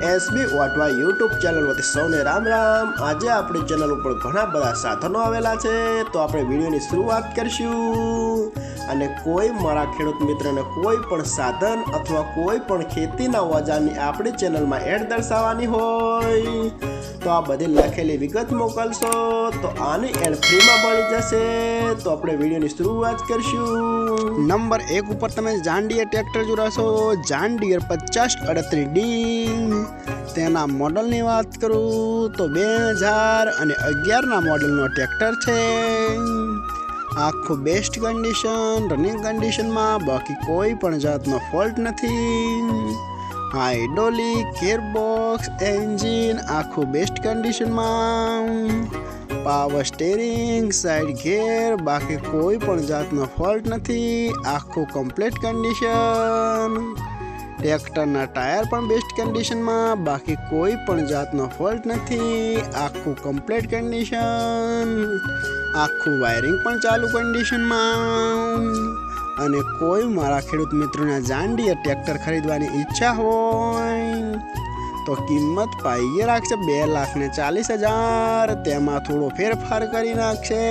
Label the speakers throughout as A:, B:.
A: SB વાટવા YouTube channel વતી સૌને રામ રામ। આજે આપણી ચેનલ ઉપર ઘણા બધા સાધનો આવેલા છે, તો આપણે વિડીયોની શરૂઆત કરીશું। અને કોઈ મારા ખેડૂત મિત્રને કોઈ પણ સાધન અથવા કોઈ પણ ખેતીના ઓજારની આપણી ચેનલમાં એડ દર્શાવવાની હોય તો આ બધી લખેલી વિગત મોકલશો તો આની એડ ફ્રીમાં મળી જશે। તો આપણે વિડીયોની શરૂઆત કરીશું।
B: નંબર 1 ઉપર તમે જાન ડીયર ટ્રેક્ટર જોશો, જાન ડીયર 5038D। તેના મોડલની વાત કરું તો 2011ના મોડલનો ટ્રેક્ટર છે। આખું બેસ્ટ કન્ડિશન, રનિંગ કન્ડિશનમાં, બાકી કોઈ પણ જાતનો ફોલ્ટ નથી। હાઇડ્રોલિક, ગિયરબોક્સ, એન્જિન આખું બેસ્ટ કન્ડિશનમાં, પાવર સ્ટેરિંગ, સાઈડ ગિયર બાકી કોઈ પણ જાતનો ફોલ્ટ નથી। આખું કમ્પ્લીટ કન્ડિશન। ટ્રેક્ટરના ટાયર પણ બેસ્ટ કન્ડિશનમાં, બાકી કોઈ પણ જાતનો ફોલ્ટ નથી। આખું કમ્પ્લીટ કન્ડિશન। આખું વાયરિંગ પણ ચાલુ કન્ડિશનમાં। અને કોઈ મારા ખેડૂત મિત્રોના જાન ડીયર ટ્રેક્ટર ખરીદવાની ઈચ્છા હોય તો કિંમત પાઈએ રાખશે 2,40,000। તેમાં થોડો ફેરફાર કરી નાખશે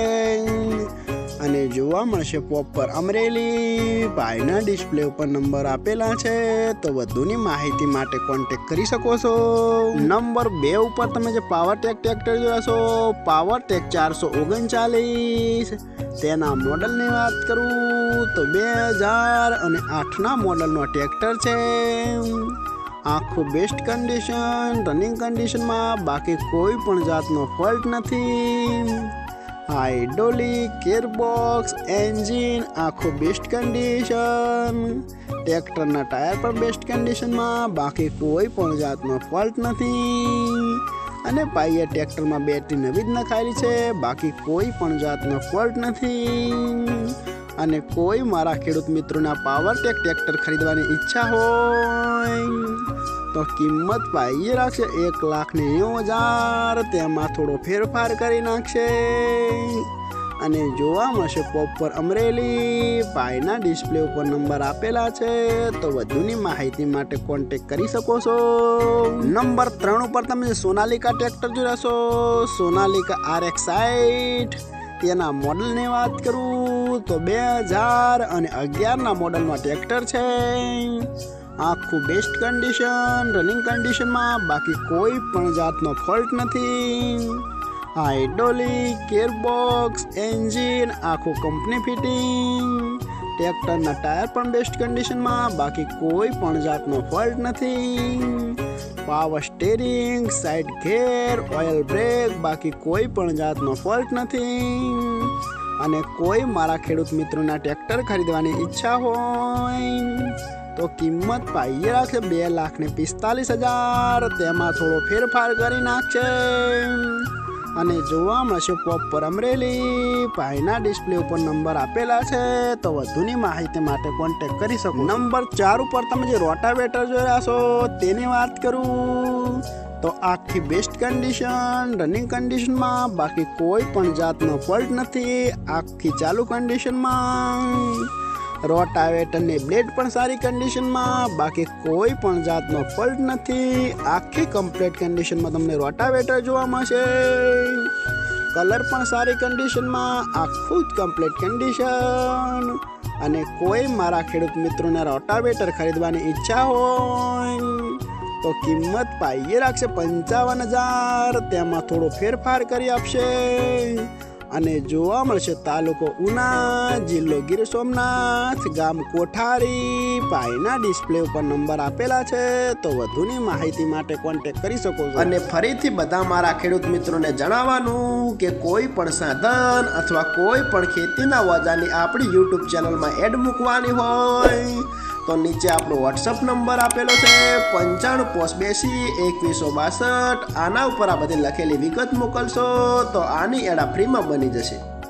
B: અને જોવા મળશે પ્રોપર અમરેલી। ભાઈના ડિસ્પ્લે ઉપર નંબર આપેલા છે, તો વધુની માહિતી માટે કોન્ટેક્ટ કરી શકો છો। નંબર 2 ઉપર તમે જે પાવરટેક ટ્રેક્ટર જોશો, પાવરટેક 439। તેના મોડલની વાત કરું તો 2008ના મોડલનો ટ્રેક્ટર છે। આખું બેસ્ટ કન્ડિશન, રનિંગ કન્ડિશનમાં, બાકી કોઈ પણ જાતનો ફોલ્ટ નથી। હાઇડ્રોલિક, ગિયરબોક્સ, એન્જિન આખું બેસ્ટ કન્ડિશન। ટ્રેક્ટરના ટાયર પણ બેસ્ટ કન્ડિશનમાં, બાકી કોઈ પણ જાતનો ફોલ્ટ નથી। અને પાઈએ ટ્રેક્ટરમાં બેટરી નવી જ નખાયેલી છે, બાકી કોઈ પણ જાતનો ફોલ્ટ નથી। અને કોઈ મારા ખેડૂત મિત્રોના પાવરટેક ટ્રેક્ટર ખરીદવાની ઈચ્છા હોય તો કિંમત પાઈએ રાખશે 1,90,000। તેમાં થોડો ફેરફાર કરી નાખશે અને જોવા મળશે પ્રોપર અમરેલી। ભાઈના ડિસ્પ્લે ઉપર નંબર આપેલા છે, તો વધુની માહિતી માટે કોન્ટેક્ટ કરી શકો છો। નંબર 3 ઉપર તમે સોનાલિકા ટ્રેક્ટર જોશો, સોનાલિકા RX60। તેના મોડલની વાત કરું તો 2011ના મોડલમાં ટ્રેક્ટર છે। આખું બેસ્ટ કન્ડિશન, રનિંગ કન્ડિશનમાં, બાકી કોઈ પણ જાતનો ફોલ્ટ નથી। હાઇડ્રોલિક, ગિયરબોક્સ, એન્જિન આખું કંપની ફિટિંગ। ટ્રેક્ટરના ટાયર પણ બેસ્ટ કન્ડિશનમાં, બાકી કોઈ પણ જાતનો ફોલ્ટ નથી। Power steering, side gear, oil break બાકી કોઈ પણ જાતનો ફોલ્ટ નથી। અને કોઈ મારા ખેડૂત મિત્રોના ટ્રેક્ટર ખરીદવાની ઈચ્છા હોય તો કિંમત પાઈએ રાખશે 2,45,000। તેમાં થોડો ફેરફાર કરી નાખશે અને જોવા મળશે પ્રોપર અમરેલી। ભાઈના ડિસ્પ્લે ઉપર નંબર આપેલા છે, તો વધુની માહિતી માટે કોન્ટેક્ટ કરી શકો। નંબર 4 ઉપર તમે જે રોટાવેટર જોયા છો તેની વાત કરું તો આખી બેસ્ટ કન્ડિશન, રનિંગ કન્ડિશનમાં, બાકી કોઈ પણ જાતનો ફોલ્ટ નથી। આખી ચાલુ કન્ડિશનમાં। રોટાવેટરની બ્લેડ પણ સારી કન્ડિશનમાં, બાકી કોઈ પણ જાતનો ફોલ્ટ નથી। આખી કમ્પ્લીટ કન્ડિશનમાં તમને રોટાવેટર જોવા મળશે। કલર પણ સારી કન્ડિશનમાં, આખું જ કમ્પ્લીટ કન્ડિશન। અને કોઈ મારા ખેડૂત મિત્રોને રોટાવેટર ખરીદવાની ઈચ્છા હોય તો કિંમત પાઈએ રાખશે 55,000। તેમાં થોડો ફેરફાર કરી આપશે અને જોવા મળશે તાલુકો ઉના, જિલ્લો ગીર સોમનાથ, ગામ કોઠારી। ભાઈના ડિસ્પ્લે ઉપર નંબર આપેલા છે, તો વધુની માહિતી માટે કોન્ટેક્ટ કરી શકો છો।
A: અને ફરીથી બધા મારા ખેડૂત મિત્રોને જણાવવાનું કે કોઈ પણ સાધન અથવા કોઈ પણ ખેતીના ઓજારની આપણી યુટ્યુબ ચેનલમાં એડ મૂકવાની હોય તો નીચે આપણો વોટ્સઅપ નંબર આપેલો છે 95822162। આના ઉપર આ બધી લખેલી વિગત મોકલશો તો આની એડ ફ્રીમાં બની જશે।